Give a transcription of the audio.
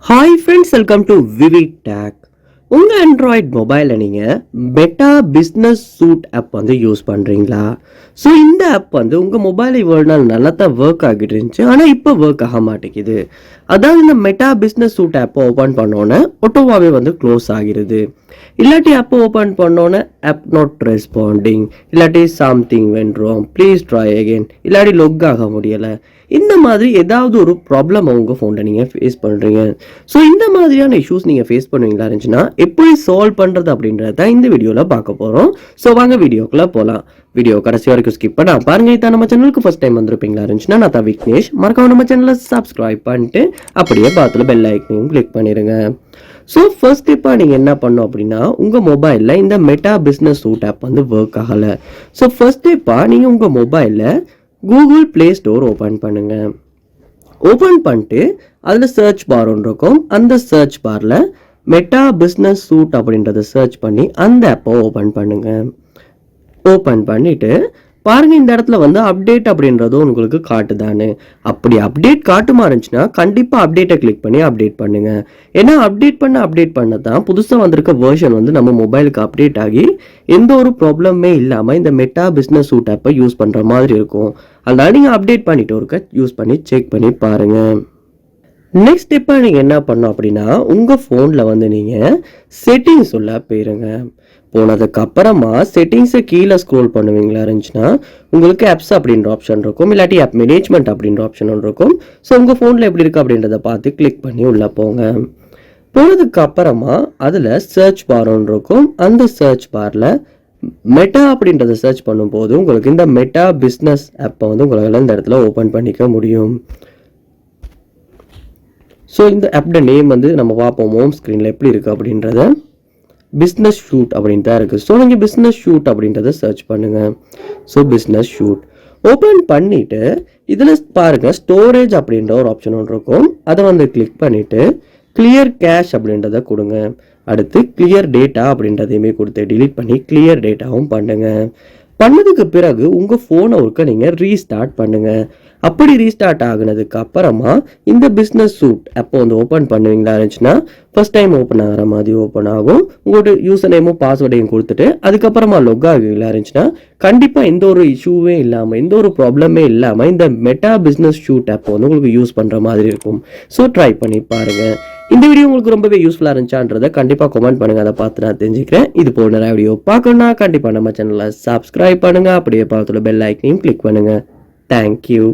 Hi friends, welcome to VV tech. உங்கள் Android மொபைலில் நீங்கள் மெட்டா பிஸ்னஸ் சூட் ஆப் வந்து யூஸ் பண்ணுறீங்களா? ஸோ இந்த ஆப் வந்து உங்கள் மொபைல் இவ்வளோ நாள் நல்லா தான் ஒர்க் ஆகிட்டு இருந்துச்சு, ஆனால் இப்போ ஒர்க் ஆக மாட்டேங்குது. அதாவது இந்த மெட்டா பிஸ்னஸ் சூட் ஆப்பை ஓப்பன் பண்ணோன்னே ஒட்டோவாவே வந்து க்ளோஸ் ஆகிருது. இல்லாட்டி ஆப்பை ஓப்பன் பண்ணோன்னே ஆப் நாட் ரெஸ்பாண்டிங், இல்லாட்டி something went wrong, please try again, இல்லாட்டி லொக் ஆக முடியலை. இந்த மாதிரி ஏதாவது ஒரு ப்ராப்ளம் உங்கள் ஃபோனில் நீங்கள் ஃபேஸ் பண்ணுறீங்க. ஸோ இந்த மாதிரியான இஷ்யூஸ் நீங்கள் ஃபேஸ் பண்ணுவீங்களா இருந்துச்சுன்னா எப்படி சால்வ் பண்ணுறது அப்படின்றத இந்த வீடியோவில் பார்க்க போகிறோம். ஸோ வாங்க வீடியோக்குள்ளே போகலாம். வீடியோ கடைசி வரைக்கும் ஸ்கிப் பண்ண பாருங்க. இதான் நம்ம சேனலுக்கு ஃபர்ஸ்ட் டைம் வந்திருப்பீங்களா இருந்துச்சுன்னா நான் தான் விக்னேஷ். மறக்காம நம்ம சேனலை சப்ஸ்கிரைப் பண்ணிட்டு அப்படியே பார்த்துல பெல் ஐக்கனையும் கிளிக் பண்ணிடுங்க. ஸோ ஃபர்ஸ்ட் ஸ்டெப்பாக நீங்கள் என்ன பண்ணணும் அப்படின்னா, உங்கள் மொபைலில் இந்த மெட்டா பிஸ்னஸ் சூட் ஆப் வந்து ஒர்க் ஆகலை. ஸோ ஃபர்ஸ்ட் ஸ்டெப்பாக நீங்கள் உங்கள் மொபைலில் கூகுள் ப்ளே ஸ்டோர் ஓப்பன் பண்ணுங்க. ஓப்பன் பண்ணிட்டு அதில் சர்ச் பார் ஒன்று இருக்கும். அந்த சர்ச் பாரில் மெட்டா பிஸ்னஸ் சூட் அப்படின்றத சர்ச் பண்ணி அந்த ஆப்பை ஓப்பன் பண்ணுங்க. ஓப்பன் பண்ணிவிட்டு பாருங்கள், இந்த இடத்துல வந்து அப்டேட் அப்படின்றதும் உங்களுக்கு காட்டுதானு. அப்படி அப்டேட் காட்டுமா இருந்துச்சுன்னா கண்டிப்பாக அப்டேட்டை கிளிக் பண்ணி அப்டேட் பண்ணுங்கள். ஏன்னா அப்டேட் பண்ண தான் புதுசாக வந்திருக்க வேர்ஷன் வந்து நம்ம மொபைலுக்கு அப்டேட் ஆகி எந்த ஒரு ப்ராப்ளமே இல்லாமல் இந்த மெட்டா பிஸ்னஸ் சூட் ஆப்பை யூஸ் பண்ணுற மாதிரி இருக்கும். அதனால் நீங்கள் அப்டேட் பண்ணிட்டு ஒருக்க யூஸ் பண்ணி செக் பண்ணி பாருங்கள். நெக்ஸ்ட் இப்போ நீங்கள் என்ன பண்ணோம் அப்படின்னா, உங்கள் ஃபோனில் வந்து நீங்கள் செட்டிங்ஸ் உள்ள போயிருங்க. போனதுக்கு அப்புறமா செட்டிங்ஸை கீழே ஸ்க்ரோல் பண்ணுவீங்களா இருந்துச்சுன்னா உங்களுக்கு ஆப்ஸ் அப்படின்ற ஆப்ஷன் இருக்கும், இல்லாட்டி ஆப் மேனேஜ்மெண்ட் அப்படின்ற ஆப்ஷன் ஒன்று இருக்கும். ஸோ உங்கள் ஃபோனில் எப்படி இருக்குது அப்படின்றத பார்த்து கிளிக் பண்ணி உள்ளே போங்க. போனதுக்கு அப்புறமா அதில் சர்ச் பார் ஒன்று இருக்கும். அந்த சர்ச் பாரில் மெட்டா அப்படின்றத சர்ச் பண்ணும்போது உங்களுக்கு இந்த மெட்டா பிஸ்னஸ் ஆப்பை வந்து உங்களால் இந்த இடத்துல ஓப்பன் பண்ணிக்க முடியும். ஸோ இந்த ஆப்போட நேம் வந்து நம்ம பார்ப்போம் ஹோம் ஸ்க்ரீனில் எப்படி இருக்குது அப்படின்றத. பிஸ்னஸ் ஷூட் அப்படின்ட்டு தான் இருக்குது. ஸோ நீங்கள் பிஸ்னஸ் ஷூட் அப்படின்றத சர்ச் பண்ணுங்கள். ஸோ பிஸ்னஸ் ஷூட் ஓப்பன் பண்ணிவிட்டு இதில் பாருங்கள் ஸ்டோரேஜ் அப்படின்ற ஒரு ஆப்ஷன் ஒன்று இருக்கும். அதை வந்து கிளிக் பண்ணிவிட்டு கிளியர் கேஷ் அப்படின்றத கொடுங்க. அடுத்து கிளியர் டேட்டா அப்படின்றதையுமே கொடுத்து டிலீட் பண்ணி கிளியர் டேட்டாவும் பண்ணுங்கள். பண்ணதுக்கு பிறகு உங்கள் ஃபோனை ஒருக்க நீங்கள் ரீஸ்டார்ட் பண்ணுங்கள். அப்படி ரீஸ்டார்ட் ஆகுனதுக்கு அப்புறமா இந்த பிஸ்னஸ் சூட் அப்போ வந்து ஓப்பன் பண்ணுவீங்களா இருந்துச்சுன்னா ஃபர்ஸ்ட் டைம் ஓப்பன் ஆகிற மாதிரி ஓப்பன் ஆகும். உங்களோட யூசர் நேமும் பாஸ்வேர்டையும் கொடுத்துட்டு அதுக்கப்புறமா லொக் ஆகுவீங்களா இருந்துச்சுன்னா கண்டிப்பாக எந்த ஒரு இஷ்யூவே இல்லாமல் எந்த ஒரு ப்ராப்ளமே இல்லாமல் இந்த மெட்டா பிஸ்னஸ் ஷூட் ஆப்பை வந்து உங்களுக்கு யூஸ் பண்ணுற மாதிரி இருக்கும். ஸோ ட்ரை பண்ணி பாருங்கள். இந்த வீடியோ உங்களுக்கு ரொம்பவே யூஸ்ஃபுல்லாக இருந்துச்சான்றதை கண்டிப்பாக கமெண்ட் பண்ணுங்கள். அதை பார்த்து நான் தெரிஞ்சுக்கிறேன். இது போல் நிறைய வீடியோ பார்க்கணுன்னா கண்டிப்பாக நம்ம சேனலை சப்ஸ்கிரைப் பண்ணுங்கள். அப்படியே பார்த்துல பெல் ஐக்கனையும் கிளிக் பண்ணுங்கள். தேங்க்யூ.